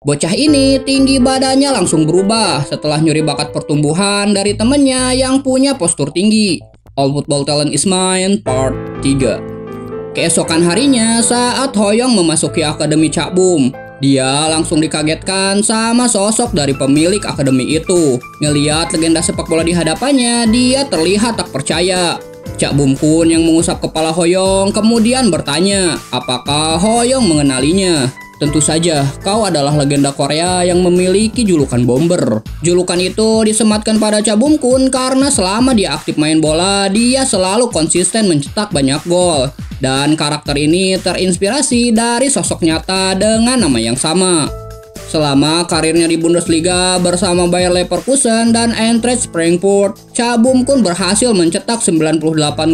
Bocah ini tinggi badannya langsung berubah setelah nyuri bakat pertumbuhan dari temennya yang punya postur tinggi. All Football Talent is Mine Part 3. Keesokan harinya saat Hoyong memasuki Akademi Cak Bum, dia langsung dikagetkan sama sosok dari pemilik akademi itu. Ngeliat legenda sepak bola di hadapannya, dia terlihat tak percaya. Cak Bum Kun yang mengusap kepala Hoyong kemudian bertanya apakah Hoyong mengenalinya. Tentu saja, kau adalah legenda Korea yang memiliki julukan Bomber. Julukan itu disematkan pada Cak Bum Kun karena selama dia aktif main bola, dia selalu konsisten mencetak banyak gol. Dan karakter ini terinspirasi dari sosok nyata dengan nama yang sama. Selama karirnya di Bundesliga bersama Bayer Leverkusen dan Eintracht Frankfurt, Cak Bum Kun berhasil mencetak 98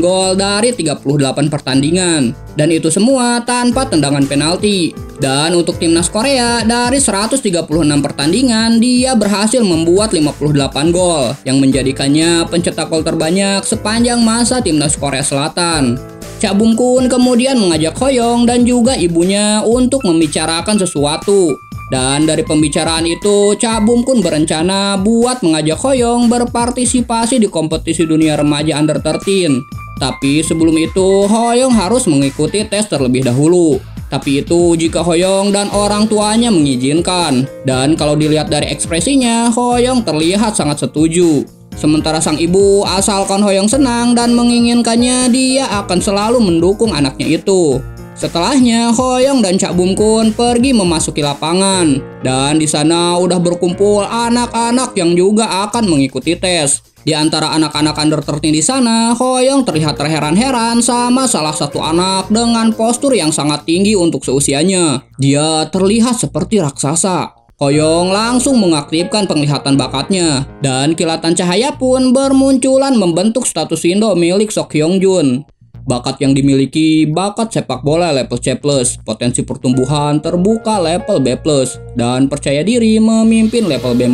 gol dari 38 pertandingan. Dan itu semua tanpa tendangan penalti. Dan untuk timnas Korea, dari 136 pertandingan, dia berhasil membuat 58 gol, yang menjadikannya pencetak gol terbanyak sepanjang masa timnas Korea Selatan. Cak Bum Kun kemudian mengajak Hoyong dan juga ibunya untuk membicarakan sesuatu. Dan dari pembicaraan itu, Cak Bum Kun berencana buat mengajak Hoyong berpartisipasi di kompetisi dunia remaja Under 13. Tapi sebelum itu, Hoyong harus mengikuti tes terlebih dahulu. Tapi itu jika Hoyong dan orang tuanya mengizinkan. Dan kalau dilihat dari ekspresinya, Hoyong terlihat sangat setuju. Sementara sang ibu, asalkan Hoyong senang dan menginginkannya, dia akan selalu mendukung anaknya itu. Setelahnya, Hoyong dan Cak Bum Kun pergi memasuki lapangan. Dan di sana udah berkumpul anak-anak yang juga akan mengikuti tes. Di antara anak-anak Under 13 di sana, Hoyong terlihat terheran-heran sama salah satu anak dengan postur yang sangat tinggi untuk seusianya. Dia terlihat seperti raksasa. Hoyong langsung mengaktifkan penglihatan bakatnya. Dan kilatan cahaya pun bermunculan membentuk status Indo milik Sok Hyung Jun. Bakat yang dimiliki, bakat sepak bola level C+, potensi pertumbuhan terbuka level B+, dan percaya diri memimpin level B-.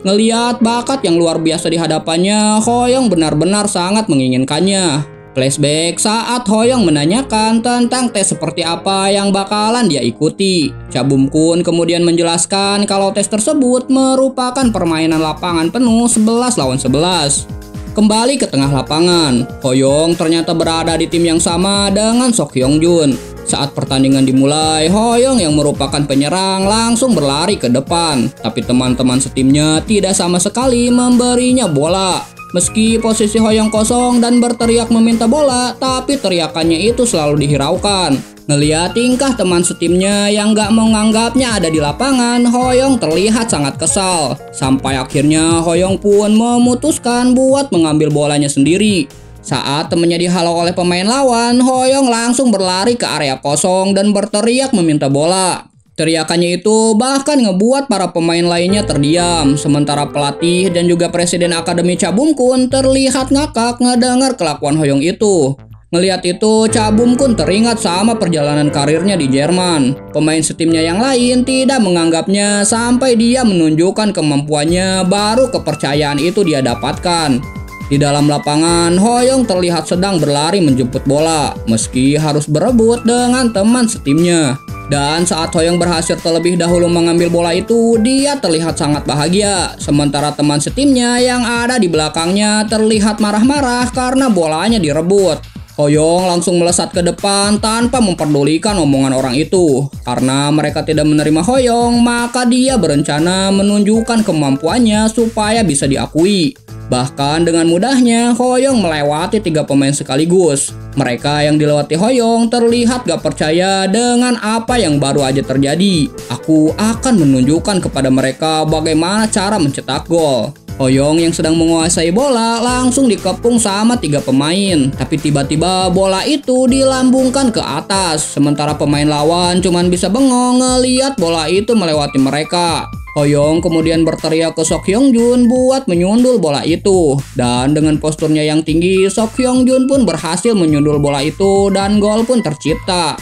Ngeliat bakat yang luar biasa di hadapannya, Hoyong benar-benar sangat menginginkannya. Flashback saat Hoyong menanyakan tentang tes seperti apa yang bakalan dia ikuti. Cak Bum Kun kemudian menjelaskan kalau tes tersebut merupakan permainan lapangan penuh 11 lawan 11. Kembali ke tengah lapangan, Hoyong ternyata berada di tim yang sama dengan Sok Hyung Jun. Saat pertandingan dimulai, Hoyong yang merupakan penyerang langsung berlari ke depan. Tapi teman-teman setimnya tidak sama sekali memberinya bola. Meski posisi Hoyong kosong dan berteriak meminta bola, tapi teriakannya itu selalu dihiraukan. Ngeliat tingkah teman setimnya yang gak menganggapnya ada di lapangan, Hoyong terlihat sangat kesal. Sampai akhirnya Hoyong pun memutuskan buat mengambil bolanya sendiri. Saat temannya dihalau oleh pemain lawan, Hoyong langsung berlari ke area kosong dan berteriak meminta bola. Teriakannya itu bahkan ngebuat para pemain lainnya terdiam. Sementara pelatih dan juga presiden Akademi Cak Bum Kun terlihat ngakak ngedengar kelakuan Hoyong itu. Ngelihat itu, Cak Bum Kun teringat sama perjalanan karirnya di Jerman. Pemain setimnya yang lain tidak menganggapnya sampai dia menunjukkan kemampuannya, baru kepercayaan itu dia dapatkan. Di dalam lapangan, Hoyong terlihat sedang berlari menjemput bola, meski harus berebut dengan teman setimnya. Dan saat Hoyong berhasil terlebih dahulu mengambil bola itu, dia terlihat sangat bahagia. Sementara teman setimnya yang ada di belakangnya terlihat marah-marah karena bolanya direbut. Hoyong langsung melesat ke depan tanpa memperdulikan omongan orang itu. Karena mereka tidak menerima Hoyong, maka dia berencana menunjukkan kemampuannya supaya bisa diakui. Bahkan dengan mudahnya, Hoyong melewati 3 pemain sekaligus. Mereka yang dilewati Hoyong terlihat gak percaya dengan apa yang baru aja terjadi. Aku akan menunjukkan kepada mereka bagaimana cara mencetak gol. Hoyong yang sedang menguasai bola langsung dikepung sama 3 pemain. Tapi tiba-tiba bola itu dilambungkan ke atas. Sementara pemain lawan cuman bisa bengong ngeliat bola itu melewati mereka. Hoyong kemudian berteriak ke Sok Hyung Jun buat menyundul bola itu. Dan dengan posturnya yang tinggi, Sok Hyung Jun pun berhasil menyundul bola itu dan gol pun tercipta.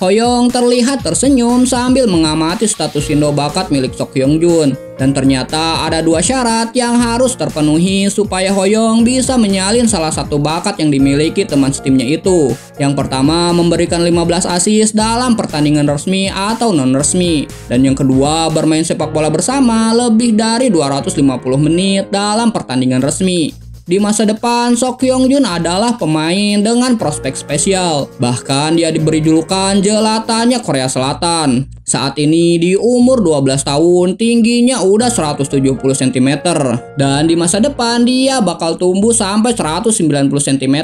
Hoyong terlihat tersenyum sambil mengamati status Indo bakat milik Sok Hyung Jun. Dan ternyata ada 2 syarat yang harus terpenuhi supaya Hoyong bisa menyalin salah satu bakat yang dimiliki teman setimnya itu. Yang pertama, memberikan 15 assist dalam pertandingan resmi atau non-resmi. Dan yang kedua, bermain sepak bola bersama lebih dari 250 menit dalam pertandingan resmi. Di masa depan, Sok Hyung Jun adalah pemain dengan prospek spesial. Bahkan dia diberi julukan jelatannya Korea Selatan. Saat ini di umur 12 tahun, tingginya udah 170 cm. Dan di masa depan dia bakal tumbuh sampai 190 cm.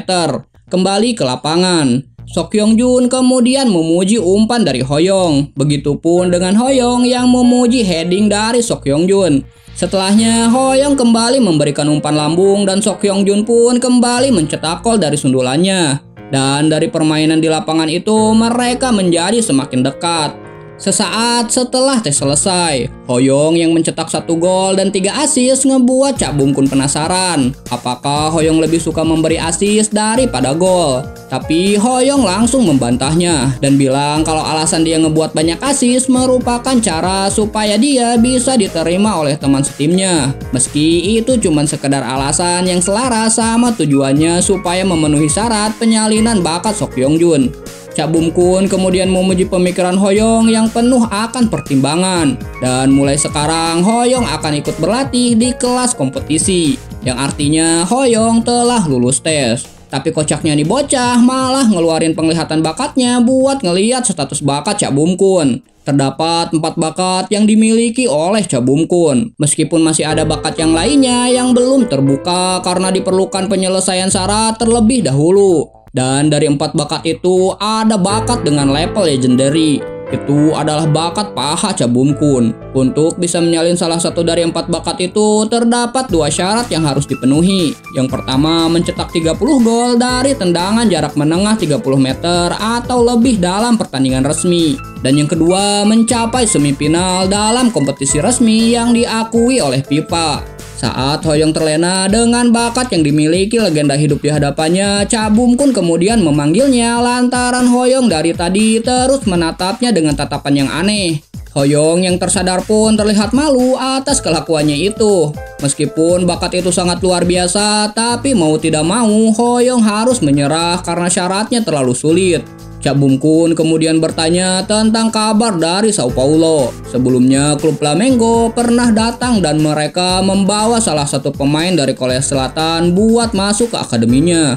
Kembali ke lapangan, Sok Hyung Jun kemudian memuji umpan dari Hoyong. Begitupun dengan Hoyong yang memuji heading dari Sok Hyung Jun. Setelahnya, Hoyong kembali memberikan umpan lambung dan Sok Hyung Jun pun kembali mencetak gol dari sundulannya. Dan dari permainan di lapangan itu, mereka menjadi semakin dekat. Sesaat setelah tes selesai, Hoyong yang mencetak 1 gol dan 3 assist ngebuat Cak Bum Kun penasaran. Apakah Hoyong lebih suka memberi assist daripada gol? Tapi Hoyong langsung membantahnya dan bilang kalau alasan dia ngebuat banyak assist merupakan cara supaya dia bisa diterima oleh teman setimnya. Meski itu cuma sekedar alasan yang selaras sama tujuannya supaya memenuhi syarat penyalinan bakat Sok Hyung Jun. Cak Bum Kun kemudian memuji pemikiran Hoyong yang penuh akan pertimbangan. Dan mulai sekarang Hoyong akan ikut berlatih di kelas kompetisi, yang artinya Hoyong telah lulus tes. Tapi kocaknya nih bocah malah ngeluarin penglihatan bakatnya buat ngeliat status bakat Cak Bum Kun. Terdapat 4 bakat yang dimiliki oleh Cak Bum Kun. Meskipun masih ada bakat yang lainnya yang belum terbuka karena diperlukan penyelesaian syarat terlebih dahulu. Dan dari 4 bakat itu ada bakat dengan level legendary. Itu adalah bakat paha Cak Bum Kun. Untuk bisa menyalin salah satu dari 4 bakat itu terdapat 2 syarat yang harus dipenuhi. Yang pertama, mencetak 30 gol dari tendangan jarak menengah 30 meter atau lebih dalam pertandingan resmi. Dan yang kedua, mencapai semifinal dalam kompetisi resmi yang diakui oleh FIFA. Saat Hoyong terlena dengan bakat yang dimiliki legenda hidup di hadapannya, Cak Bum Kun kemudian memanggilnya lantaran Hoyong dari tadi terus menatapnya dengan tatapan yang aneh. Hoyong yang tersadar pun terlihat malu atas kelakuannya itu. Meskipun bakat itu sangat luar biasa, tapi mau tidak mau Hoyong harus menyerah karena syaratnya terlalu sulit. Cak Bum Kun kemudian bertanya tentang kabar dari Sao Paulo. Sebelumnya klub Flamengo pernah datang dan mereka membawa salah satu pemain dari Korea Selatan buat masuk ke akademinya.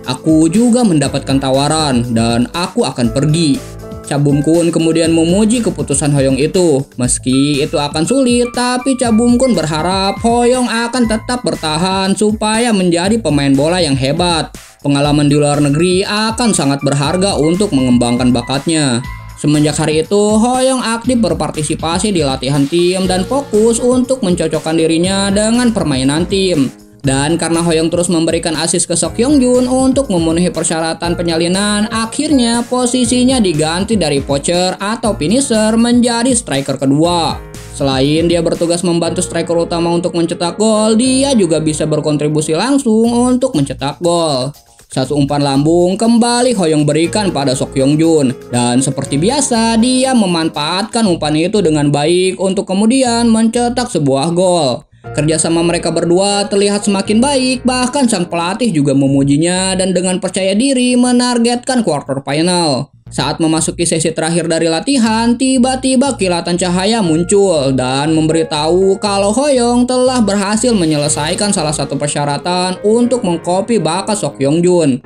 Aku juga mendapatkan tawaran dan aku akan pergi. Cak Bum Kun kemudian memuji keputusan Hoyong itu. Meski itu akan sulit, tapi Cak Bum Kun berharap Hoyong akan tetap bertahan supaya menjadi pemain bola yang hebat. Pengalaman di luar negeri akan sangat berharga untuk mengembangkan bakatnya. Semenjak hari itu, Hoyong aktif berpartisipasi di latihan tim dan fokus untuk mencocokkan dirinya dengan permainan tim. Dan karena Hoyong terus memberikan assist ke Sok Hyung Jun untuk memenuhi persyaratan penyalinan, akhirnya posisinya diganti dari poacher atau finisher menjadi striker kedua. Selain dia bertugas membantu striker utama untuk mencetak gol, dia juga bisa berkontribusi langsung untuk mencetak gol. Satu umpan lambung kembali Hoyong berikan pada Sok Hyung Jun. Dan seperti biasa, dia memanfaatkan umpan itu dengan baik untuk kemudian mencetak sebuah gol. Kerjasama mereka berdua terlihat semakin baik, bahkan sang pelatih juga memujinya dan dengan percaya diri menargetkan quarter final. Saat memasuki sesi terakhir dari latihan, tiba-tiba kilatan cahaya muncul dan memberitahu kalau Hoyong telah berhasil menyelesaikan salah satu persyaratan untuk mengcopy bakat Sok Hyung Jun.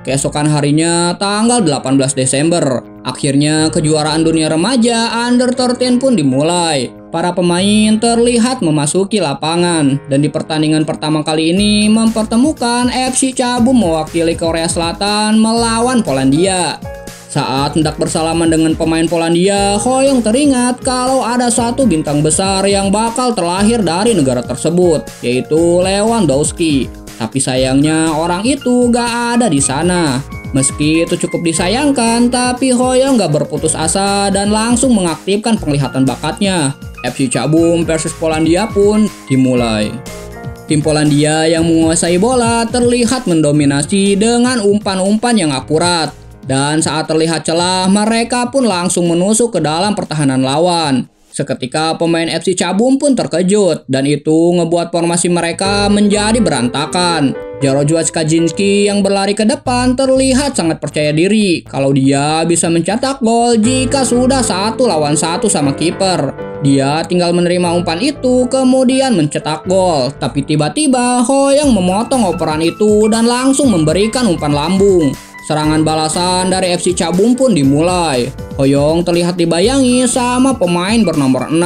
Keesokan harinya, tanggal 18 Desember, akhirnya kejuaraan dunia remaja Under 13 pun dimulai. Para pemain terlihat memasuki lapangan dan di pertandingan pertama kali ini mempertemukan FC Cak Bum mewakili Korea Selatan melawan Polandia. Saat hendak bersalaman dengan pemain Polandia, Hoyong teringat kalau ada satu bintang besar yang bakal terlahir dari negara tersebut, yaitu Lewandowski. Tapi sayangnya orang itu gak ada di sana. Meski itu cukup disayangkan, tapi Hoyong gak berputus asa dan langsung mengaktifkan penglihatan bakatnya. FC Cak Bum versus Polandia pun dimulai. Tim Polandia yang menguasai bola terlihat mendominasi dengan umpan-umpan yang akurat. Dan saat terlihat celah, mereka pun langsung menusuk ke dalam pertahanan lawan. Seketika pemain FC Cabum pun terkejut dan itu ngebuat formasi mereka menjadi berantakan. Jarosław Kaczynski yang berlari ke depan terlihat sangat percaya diri kalau dia bisa mencetak gol jika sudah 1 lawan 1 sama kiper. Dia tinggal menerima umpan itu kemudian mencetak gol. Tapi tiba-tiba Hoyong memotong operan itu dan langsung memberikan umpan lambung. Serangan balasan dari FC Cabum pun dimulai. Hoyong terlihat dibayangi sama pemain bernomor 6.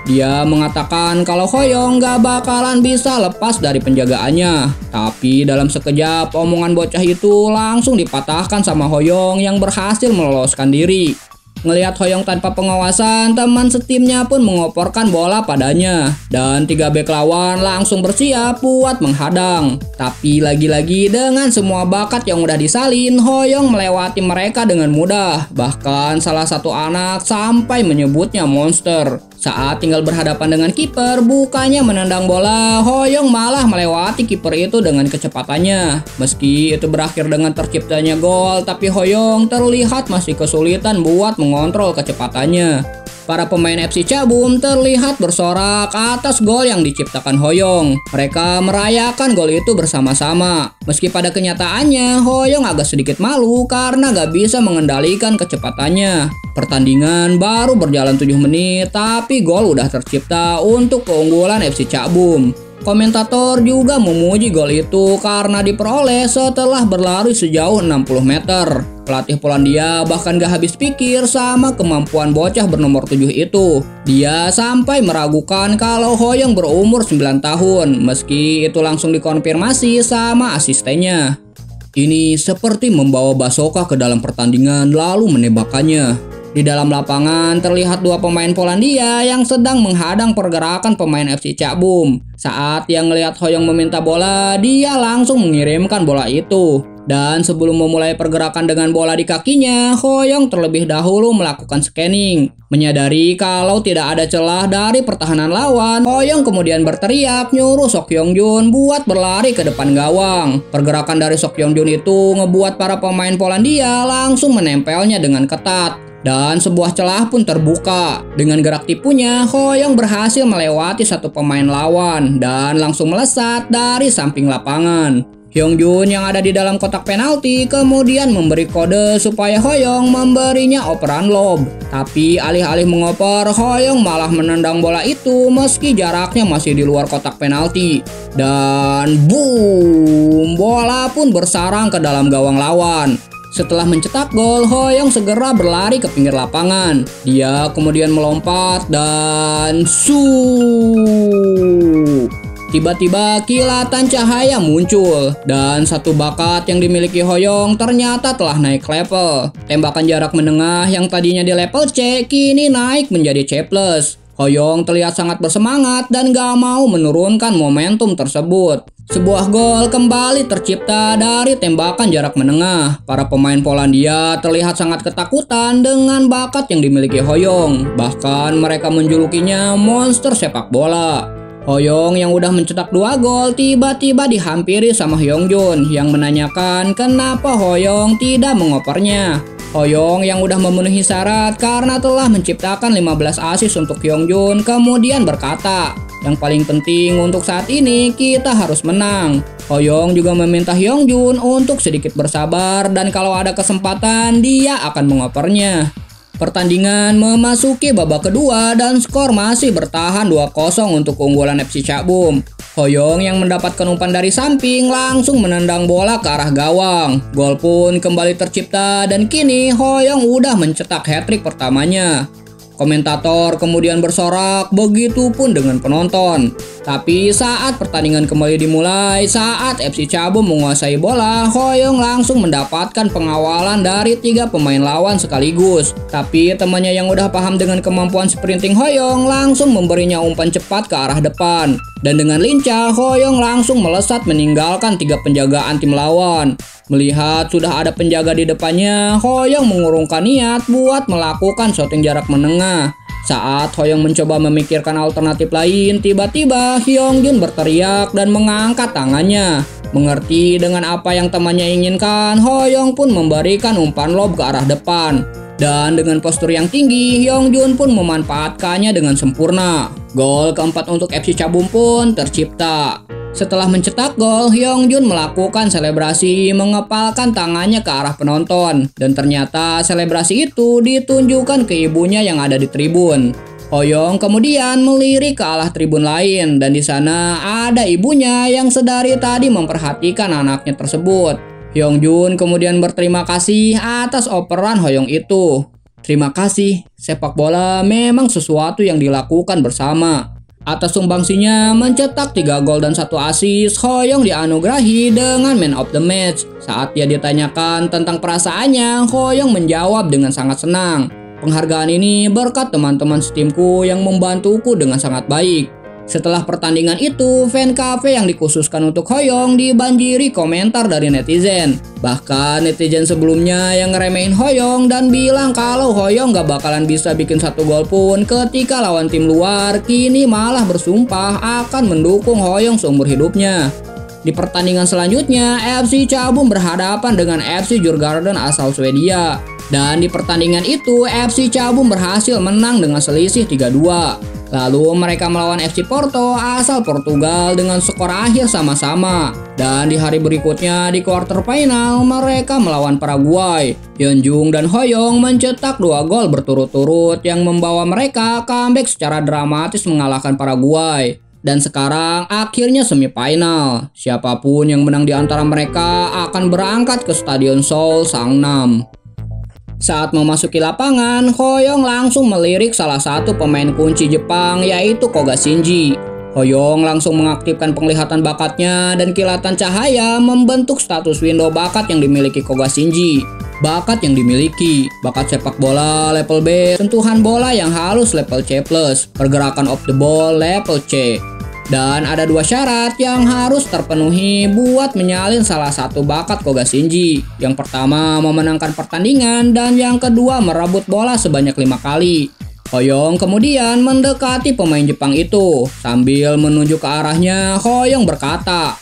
Dia mengatakan kalau Hoyong gak bakalan bisa lepas dari penjagaannya. Tapi dalam sekejap omongan bocah itu langsung dipatahkan sama Hoyong yang berhasil meloloskan diri. Ngelihat Hoyong tanpa pengawasan, teman setimnya pun mengoporkan bola padanya. Dan 3 bek lawan langsung bersiap buat menghadang. Tapi lagi-lagi dengan semua bakat yang udah disalin, Hoyong melewati mereka dengan mudah. Bahkan salah satu anak sampai menyebutnya monster. Saat tinggal berhadapan dengan kiper, bukannya menendang bola, Hoyong malah melewati kiper itu dengan kecepatannya. Meski itu berakhir dengan terciptanya gol, tapi Hoyong terlihat masih kesulitan buat mengontrol kecepatannya. Para pemain FC Cabum terlihat bersorak atas gol yang diciptakan Hoyong. Mereka merayakan gol itu bersama-sama. Meski pada kenyataannya Hoyong agak sedikit malu karena gak bisa mengendalikan kecepatannya. Pertandingan baru berjalan 7 menit tapi gol udah tercipta untuk keunggulan FC Cabum. Komentator juga memuji gol itu karena diperoleh setelah berlari sejauh 60 meter. Pelatih Polandia bahkan gak habis pikir sama kemampuan bocah bernomor 7 itu. Dia sampai meragukan kalau Hoyong berumur 9 tahun, meski itu langsung dikonfirmasi sama asistennya. Ini seperti membawa Basoka ke dalam pertandingan lalu menembakkannya. Di dalam lapangan terlihat 2 pemain Polandia yang sedang menghadang pergerakan pemain FC Cabum. Saat dia ngelihat Hoyong meminta bola, dia langsung mengirimkan bola itu. Dan sebelum memulai pergerakan dengan bola di kakinya, Hoyong terlebih dahulu melakukan scanning. Menyadari kalau tidak ada celah dari pertahanan lawan, Hoyong kemudian berteriak nyuruh Sok Hyung Jun buat berlari ke depan gawang. Pergerakan dari Sok Hyung Jun itu ngebuat para pemain Polandia langsung menempelnya dengan ketat. Dan sebuah celah pun terbuka. Dengan gerak tipunya, Hoyong berhasil melewati 1 pemain lawan dan langsung melesat dari samping lapangan. Hyung Jun yang ada di dalam kotak penalti kemudian memberi kode supaya Hoyong memberinya operan lob. Tapi alih-alih mengoper, Hoyong malah menendang bola itu meski jaraknya masih di luar kotak penalti. Dan boom, bola pun bersarang ke dalam gawang lawan. Setelah mencetak gol, Hoyong segera berlari ke pinggir lapangan. Dia kemudian melompat dan tiba-tiba kilatan cahaya muncul. Dan 1 bakat yang dimiliki Hoyong ternyata telah naik level. Tembakan jarak menengah yang tadinya di level C kini naik menjadi C+. Hoyong terlihat sangat bersemangat dan gak mau menurunkan momentum tersebut. Sebuah gol kembali tercipta dari tembakan jarak menengah. Para pemain Polandia terlihat sangat ketakutan dengan bakat yang dimiliki Hoyong. Bahkan mereka menjulukinya monster sepak bola. Hoyong yang udah mencetak 2 gol tiba-tiba dihampiri sama Hyung Jun yang menanyakan kenapa Hoyong tidak mengopernya. Hoyong yang udah memenuhi syarat karena telah menciptakan 15 assist untuk Hyung Jun kemudian berkata, yang paling penting untuk saat ini kita harus menang. Hoyong juga meminta Hyung Jun untuk sedikit bersabar dan kalau ada kesempatan dia akan mengopernya. Pertandingan memasuki babak kedua dan skor masih bertahan 2-0 untuk keunggulan FC Cabum. Hoyong yang mendapatkan umpan dari samping langsung menendang bola ke arah gawang. Gol pun kembali tercipta dan kini Hoyong udah mencetak hat-trick pertamanya. Komentator kemudian bersorak, begitu pun dengan penonton. Tapi saat pertandingan kembali dimulai, saat FC Cabum menguasai bola, Hoyong langsung mendapatkan pengawalan dari 3 pemain lawan sekaligus. Tapi temannya yang udah paham dengan kemampuan sprinting Hoyong langsung memberinya umpan cepat ke arah depan. Dan dengan lincah, Hoyong langsung melesat meninggalkan 3 penjagaan tim lawan. Melihat sudah ada penjaga di depannya, Hoyong mengurungkan niat buat melakukan shooting jarak menengah. Saat Hoyong mencoba memikirkan alternatif lain, tiba-tiba Hyung Jun berteriak dan mengangkat tangannya. Mengerti dengan apa yang temannya inginkan, Hoyong pun memberikan umpan lob ke arah depan. Dan dengan postur yang tinggi, Hyungjun pun memanfaatkannya dengan sempurna. Gol keempat untuk FC Cabum pun tercipta. Setelah mencetak gol, Hyungjun melakukan selebrasi mengepalkan tangannya ke arah penonton. Dan ternyata selebrasi itu ditunjukkan ke ibunya yang ada di tribun. Hoyong kemudian melirik ke arah tribun lain dan di sana ada ibunya yang sedari tadi memperhatikan anaknya tersebut. Hyungjun kemudian berterima kasih atas operan Hoyong itu. Terima kasih, sepak bola memang sesuatu yang dilakukan bersama. Atas sumbangsinya mencetak 3 gol dan 1 assist, Hoyong dianugerahi dengan Man of the Match. Saat dia ditanyakan tentang perasaannya, Hoyong menjawab dengan sangat senang. Penghargaan ini berkat teman-teman setimku yang membantuku dengan sangat baik. Setelah pertandingan itu, fan cafe yang dikhususkan untuk Hoyong dibanjiri komentar dari netizen. Bahkan netizen sebelumnya yang ngeremehin Hoyong dan bilang kalau Hoyong gak bakalan bisa bikin 1 gol pun ketika lawan tim luar, kini malah bersumpah akan mendukung Hoyong seumur hidupnya. Di pertandingan selanjutnya, FC Cabum berhadapan dengan FC Djurgården asal Swedia. Dan di pertandingan itu, FC Cabum berhasil menang dengan selisih 3-2. Lalu mereka melawan FC Porto asal Portugal dengan skor akhir sama-sama. Dan di hari berikutnya di quarter final, mereka melawan Paraguay. Hyunjung dan Hoyong mencetak 2 gol berturut-turut yang membawa mereka comeback secara dramatis mengalahkan Paraguay. Dan sekarang akhirnya semifinal. Siapapun yang menang di antara mereka akan berangkat ke Stadion Seoul Sangnam. Saat memasuki lapangan, Hoyong langsung melirik salah satu pemain kunci Jepang yaitu Koga Shinji. Hoyong langsung mengaktifkan penglihatan bakatnya dan kilatan cahaya membentuk status window bakat yang dimiliki Koga Shinji. Bakat yang dimiliki, bakat sepak bola level B, sentuhan bola yang halus level C+, pergerakan off the ball level C. Dan ada 2 syarat yang harus terpenuhi buat menyalin salah satu bakat Koga Shinji. Yang pertama memenangkan pertandingan dan yang kedua merebut bola sebanyak 5 kali. Hoyong kemudian mendekati pemain Jepang itu. Sambil menunjuk ke arahnya, Hoyong berkata,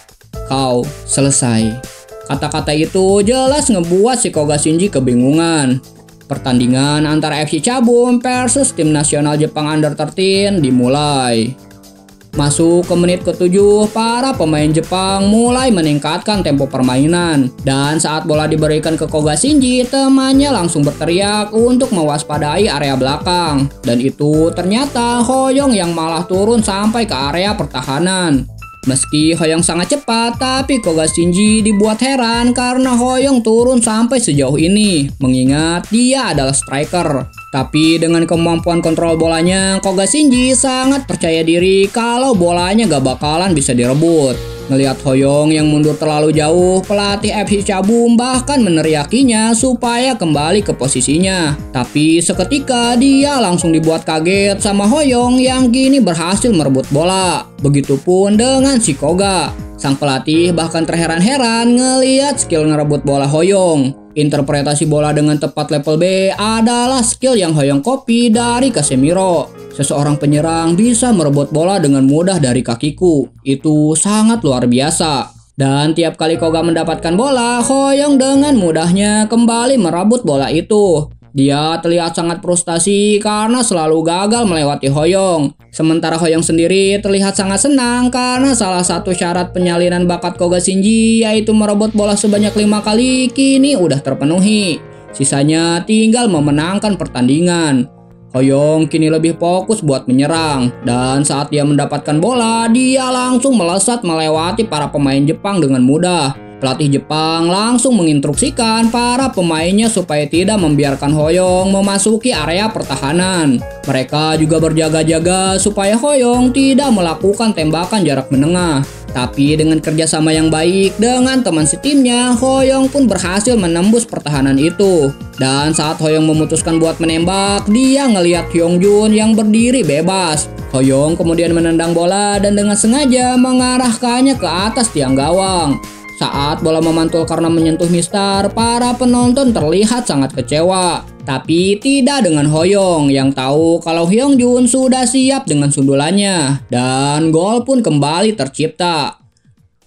"Kau selesai." Kata-kata itu jelas ngebuat si Koga Shinji kebingungan. Pertandingan antara FC Cabum versus tim nasional Jepang Under 13 dimulai. Masuk ke menit ke-7, para pemain Jepang mulai meningkatkan tempo permainan. Dan saat bola diberikan ke Koga Shinji, temannya langsung berteriak untuk mewaspadai area belakang. Dan itu ternyata Hoyong yang malah turun sampai ke area pertahanan. Meski Hoyong sangat cepat, tapi Koga Shinji dibuat heran karena Hoyong turun sampai sejauh ini, mengingat dia adalah striker. Tapi dengan kemampuan kontrol bolanya, Koga Shinji sangat percaya diri kalau bolanya gak bakalan bisa direbut. Ngelihat Hoyong yang mundur terlalu jauh, pelatih FC Cabum bahkan meneriakinya supaya kembali ke posisinya. Tapi seketika dia langsung dibuat kaget sama Hoyong yang kini berhasil merebut bola. Begitupun dengan si Koga. Sang pelatih bahkan terheran-heran ngelihat skill ngerebut bola Hoyong. Interpretasi bola dengan tepat level B adalah skill yang Hoyong copy dari Casemiro. Seseorang penyerang bisa merebut bola dengan mudah dari kakiku. Itu sangat luar biasa. Dan tiap kali Koga mendapatkan bola, Hoyong dengan mudahnya kembali merebut bola itu. Dia terlihat sangat frustasi karena selalu gagal melewati Hoyong. Sementara Hoyong sendiri terlihat sangat senang karena salah satu syarat penyalinan bakat Koga Shinji yaitu merebut bola sebanyak 5 kali kini udah terpenuhi. Sisanya tinggal memenangkan pertandingan. Hoyong kini lebih fokus buat menyerang. Dan saat dia mendapatkan bola, dia langsung melesat melewati para pemain Jepang dengan mudah. Pelatih Jepang langsung menginstruksikan para pemainnya supaya tidak membiarkan Hoyong memasuki area pertahanan. Mereka juga berjaga-jaga supaya Hoyong tidak melakukan tembakan jarak menengah. Tapi dengan kerjasama yang baik dengan teman setimnya, Hoyong pun berhasil menembus pertahanan itu. Dan saat Hoyong memutuskan buat menembak, dia ngelihat Hyungjun yang berdiri bebas. Hoyong kemudian menendang bola dan dengan sengaja mengarahkannya ke atas tiang gawang. Saat bola memantul karena menyentuh mistar, para penonton terlihat sangat kecewa. Tapi tidak dengan Hoyong yang tahu kalau Hyungjun sudah siap dengan sundulannya. Dan gol pun kembali tercipta.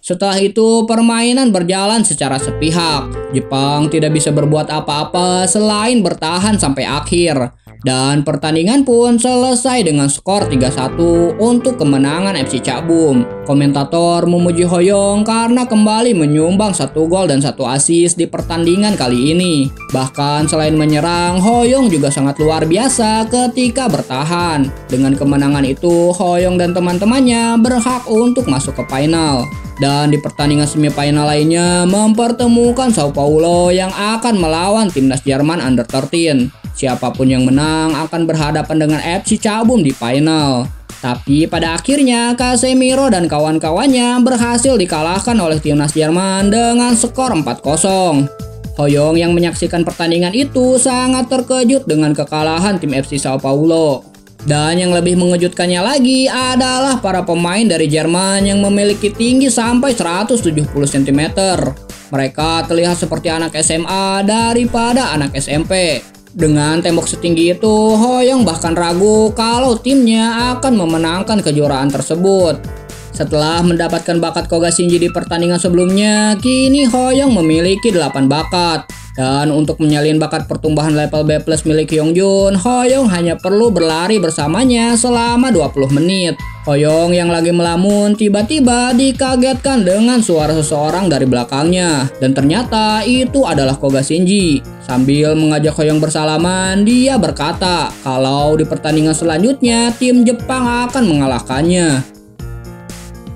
Setelah itu permainan berjalan secara sepihak. Jepang tidak bisa berbuat apa-apa selain bertahan sampai akhir. Dan pertandingan pun selesai dengan skor 3-1 untuk kemenangan FC Cak Bum. Komentator memuji Hoyong karena kembali menyumbang 1 gol dan 1 assist di pertandingan kali ini. Bahkan selain menyerang, Hoyong juga sangat luar biasa ketika bertahan. Dengan kemenangan itu, Hoyong dan teman-temannya berhak untuk masuk ke final. Dan di pertandingan semifinal lainnya mempertemukan Sao Paulo yang akan melawan timnas Jerman Under 13. Siapapun yang menang akan berhadapan dengan FC Cak Bum di final. Tapi pada akhirnya Casemiro dan kawan-kawannya berhasil dikalahkan oleh timnas Jerman dengan skor 4-0. Hoyong yang menyaksikan pertandingan itu sangat terkejut dengan kekalahan tim FC Sao Paulo. Dan yang lebih mengejutkannya lagi adalah para pemain dari Jerman yang memiliki tinggi sampai 170 cm. Mereka terlihat seperti anak SMA daripada anak SMP. Dengan tembok setinggi itu, Hoyong bahkan ragu kalau timnya akan memenangkan kejuaraan tersebut. Setelah mendapatkan bakat Koga Shinji di pertandingan sebelumnya, kini Hoyong memiliki 8 bakat. Dan untuk menyalin bakat pertumbuhan level B+ milik Hyungjun, Hoyong hanya perlu berlari bersamanya selama 20 menit. Hoyong yang lagi melamun tiba-tiba dikagetkan dengan suara seseorang dari belakangnya. Dan ternyata itu adalah Koga Shinji. Sambil mengajak Hoyong bersalaman, dia berkata kalau di pertandingan selanjutnya tim Jepang akan mengalahkannya.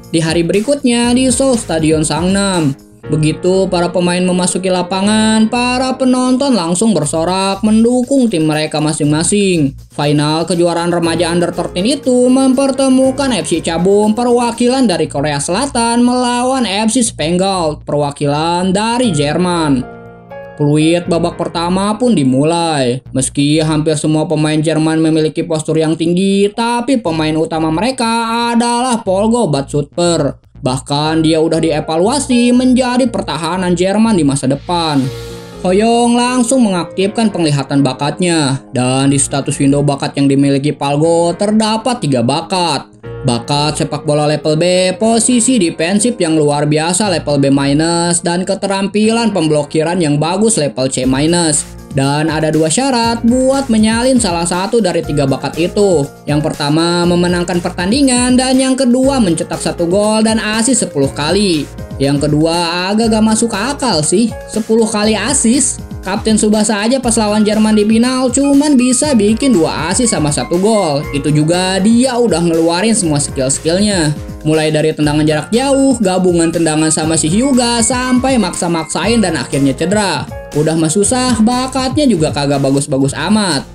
Di hari berikutnya di Seoul Stadion Sangnam. Begitu para pemain memasuki lapangan, para penonton langsung bersorak mendukung tim mereka masing-masing. Final kejuaraan remaja Under 13 itu mempertemukan FC Cak Bum perwakilan dari Korea Selatan melawan FC Spangled perwakilan dari Jerman. Peluit babak pertama pun dimulai. Meski hampir semua pemain Jerman memiliki postur yang tinggi, tapi pemain utama mereka adalah Polgo Batshuayi. Bahkan dia udah dievaluasi menjadi pertahanan Jerman di masa depan. Hoyong langsung mengaktifkan penglihatan bakatnya. Dan di status window bakat yang dimiliki Polgo terdapat 3 bakat. Bakat sepak bola level B, posisi defensif yang luar biasa level B-, dan keterampilan pemblokiran yang bagus level C-. Dan ada 2 syarat buat menyalin salah satu dari 3 bakat itu. Yang pertama memenangkan pertandingan, dan yang kedua mencetak 1 gol dan assist 10 kali. Yang kedua agak gak masuk akal sih, 10 kali assist. Kapten Tsubasa aja pas lawan Jerman di final cuman bisa bikin 2 assist sama 1 gol. Itu juga dia udah ngeluarin semua skill-skillnya. Mulai dari tendangan jarak jauh, gabungan tendangan sama si Hyuga, sampai maksa-maksain dan akhirnya cedera. Udah mah susah, bakatnya juga kagak bagus-bagus amat.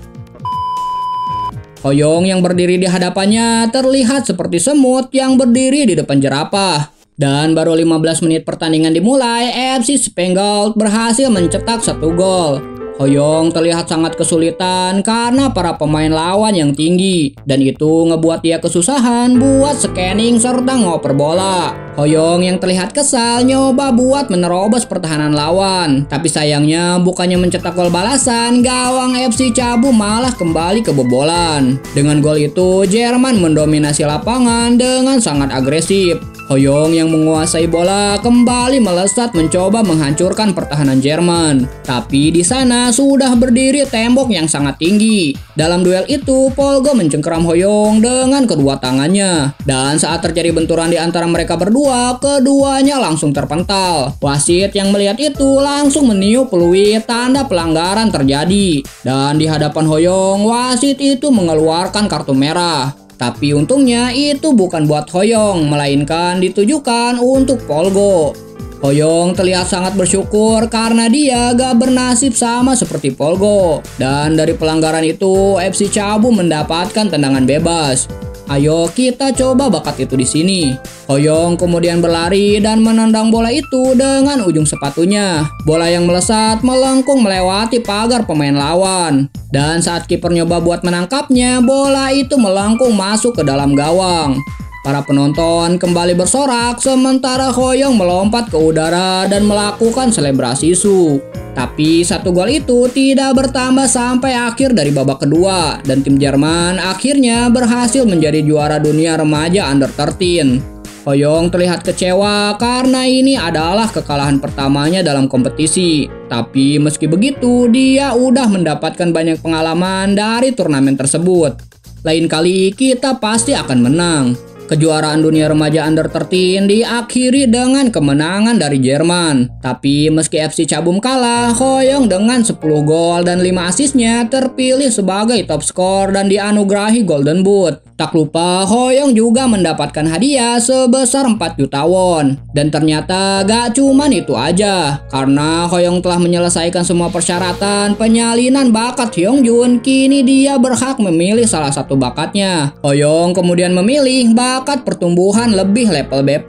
Hoyong yang berdiri di hadapannya terlihat seperti semut yang berdiri di depan jerapah. Dan baru 15 menit pertandingan dimulai, FC Spangled berhasil mencetak 1 gol. Hoyong terlihat sangat kesulitan karena para pemain lawan yang tinggi, dan itu ngebuat dia kesusahan buat scanning serta ngoper bola. Hoyong yang terlihat kesal nyoba buat menerobos pertahanan lawan, tapi sayangnya bukannya mencetak gol balasan, gawang FC Cak Bum malah kembali kebobolan. Dengan gol itu, Jerman mendominasi lapangan dengan sangat agresif. Hoyong yang menguasai bola kembali melesat mencoba menghancurkan pertahanan Jerman. Tapi di sana sudah berdiri tembok yang sangat tinggi. Dalam duel itu, Polgo mencengkeram Hoyong dengan kedua tangannya. Dan saat terjadi benturan di antara mereka berdua, keduanya langsung terpental. Wasit yang melihat itu langsung meniup peluit tanda pelanggaran terjadi. Dan di hadapan Hoyong, wasit itu mengeluarkan kartu merah. Tapi untungnya itu bukan buat Hoyong, melainkan ditujukan untuk Polgo. Hoyong terlihat sangat bersyukur karena dia gak bernasib sama seperti Polgo. Dan dari pelanggaran itu, FC Cak Bum mendapatkan tendangan bebas. Ayo kita coba bakat itu di sini. Hoyong kemudian berlari dan menendang bola itu dengan ujung sepatunya. Bola yang melesat melengkung melewati pagar pemain lawan. Dan saat kiper nyoba buat menangkapnya, bola itu melengkung masuk ke dalam gawang. Para penonton kembali bersorak sementara Hoyong melompat ke udara dan melakukan selebrasi su. Tapi 1 gol itu tidak bertambah sampai akhir dari babak kedua, dan tim Jerman akhirnya berhasil menjadi juara dunia remaja Under 13. Hoyong terlihat kecewa karena ini adalah kekalahan pertamanya dalam kompetisi. Tapi meski begitu, dia udah mendapatkan banyak pengalaman dari turnamen tersebut. Lain kali kita pasti akan menang. Kejuaraan dunia remaja Under 13 diakhiri dengan kemenangan dari Jerman. Tapi meski FC Cabum kalah, Hoyong dengan 10 gol dan 5 asisnya terpilih sebagai top skor dan dianugerahi Golden Boot. Tak lupa Hoyong juga mendapatkan hadiah sebesar 4 juta won. Dan ternyata gak cuman itu aja. Karena Hoyong telah menyelesaikan semua persyaratan penyalinan bakat Hyungjun, kini dia berhak memilih salah satu bakatnya. Hoyong kemudian memilih bakat pertumbuhan lebih level B+.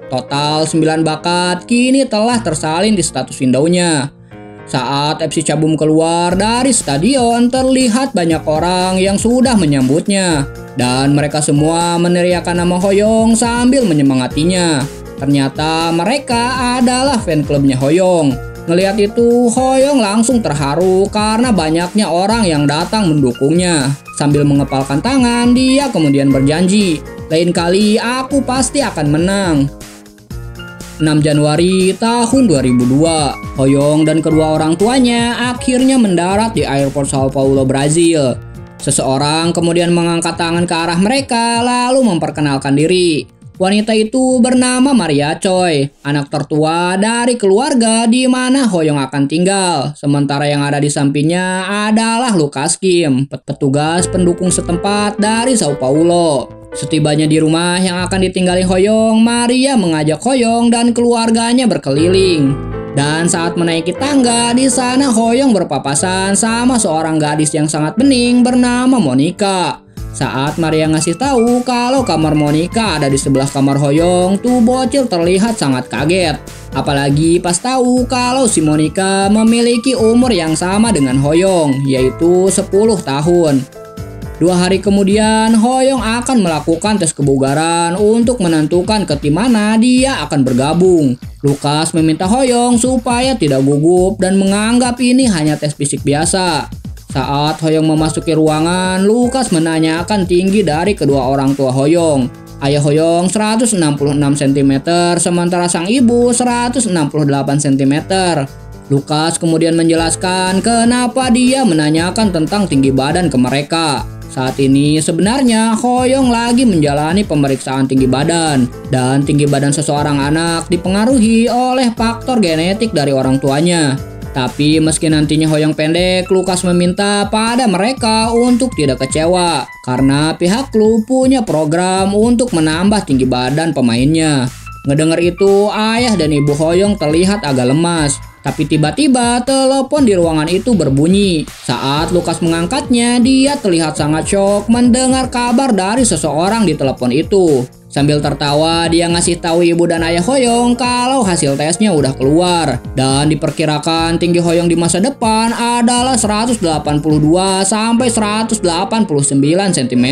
Total 9 bakat kini telah tersalin di status windownya. Saat FC Cabum keluar dari stadion, terlihat banyak orang yang sudah menyambutnya. Dan mereka semua meneriakkan nama Hoyong sambil menyemangatinya. Ternyata mereka adalah fan klubnya Hoyong. Ngelihat itu, Hoyong langsung terharu karena banyaknya orang yang datang mendukungnya. Sambil mengepalkan tangan, dia kemudian berjanji, "Lain kali aku pasti akan menang." 6 Januari tahun 2002, Hoyong dan kedua orang tuanya akhirnya mendarat di airport Sao Paulo, Brazil. Seseorang kemudian mengangkat tangan ke arah mereka lalu memperkenalkan diri. Wanita itu bernama Maria Choi, anak tertua dari keluarga di mana Hoyong akan tinggal. Sementara yang ada di sampingnya adalah Lucas Kim, petugas pendukung setempat dari Sao Paulo. Setibanya di rumah yang akan ditinggali Hoyong, Maria mengajak Hoyong dan keluarganya berkeliling. Dan saat menaiki tangga, di sana Hoyong berpapasan sama seorang gadis yang sangat bening bernama Monica. Saat Maria ngasih tahu kalau kamar Monica ada di sebelah kamar Hoyong, tuh bocil terlihat sangat kaget. Apalagi pas tahu kalau si Monica memiliki umur yang sama dengan Hoyong, yaitu 10 tahun. 2 hari kemudian, Hoyong akan melakukan tes kebugaran untuk menentukan ke tim mana dia akan bergabung. Lucas meminta Hoyong supaya tidak gugup dan menganggap ini hanya tes fisik biasa. Saat Hoyong memasuki ruangan, Lucas menanyakan tinggi dari kedua orang tua Hoyong. Ayah Hoyong 166 cm, sementara sang ibu 168 cm. Lucas kemudian menjelaskan kenapa dia menanyakan tentang tinggi badan ke mereka. Saat ini sebenarnya Hoyong lagi menjalani pemeriksaan tinggi badan. Dan tinggi badan seseorang anak dipengaruhi oleh faktor genetik dari orang tuanya. Tapi meski nantinya Hoyong pendek, Lucas meminta pada mereka untuk tidak kecewa. Karena pihak klub punya program untuk menambah tinggi badan pemainnya. Ngedengar itu, ayah dan ibu Hoyong terlihat agak lemas. Tapi tiba-tiba telepon di ruangan itu berbunyi. Saat Lucas mengangkatnya, dia terlihat sangat syok mendengar kabar dari seseorang di telepon itu. Sambil tertawa, dia ngasih tahu ibu dan ayah Hoyong kalau hasil tesnya udah keluar. Dan diperkirakan tinggi Hoyong di masa depan adalah 182 sampai 189 cm.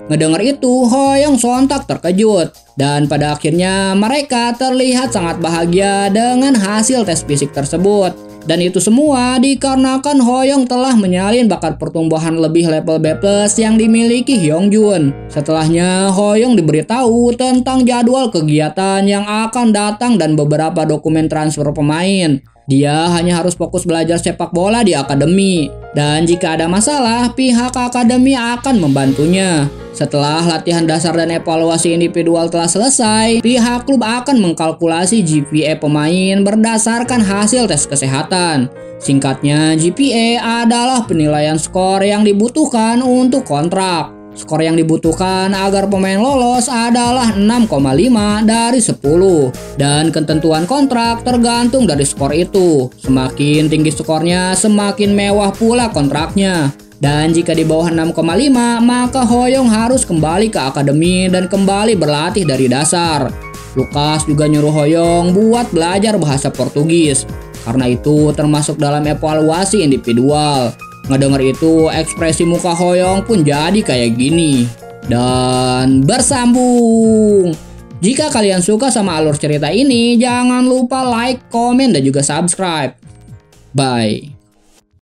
Ngedengar itu, Hoyong sontak terkejut. Dan pada akhirnya mereka terlihat sangat bahagia dengan hasil tes fisik tersebut. Dan itu semua dikarenakan Hoyong telah menyalin bakat pertumbuhan lebih level B+ yang dimiliki Hyungjun. Setelahnya, Hoyong diberitahu tentang jadwal kegiatan yang akan datang dan beberapa dokumen transfer pemain. Dia hanya harus fokus belajar sepak bola di akademi. Dan jika ada masalah, pihak akademi akan membantunya. Setelah latihan dasar dan evaluasi individual telah selesai, pihak klub akan mengkalkulasi GPA pemain berdasarkan hasil tes kesehatan. Singkatnya, GPA adalah penilaian skor yang dibutuhkan untuk kontrak. Skor yang dibutuhkan agar pemain lolos adalah 6,5 dari 10. Dan ketentuan kontrak tergantung dari skor itu. Semakin tinggi skornya, semakin mewah pula kontraknya. Dan jika di bawah 6,5, maka Hoyong harus kembali ke akademi dan kembali berlatih dari dasar. Lucas juga nyuruh Hoyong buat belajar bahasa Portugis. Karena itu termasuk dalam evaluasi individual. Ngedenger itu, ekspresi muka Hoyong pun jadi kayak gini. Dan bersambung. Jika kalian suka sama alur cerita ini, jangan lupa like, komen, dan juga subscribe. Bye.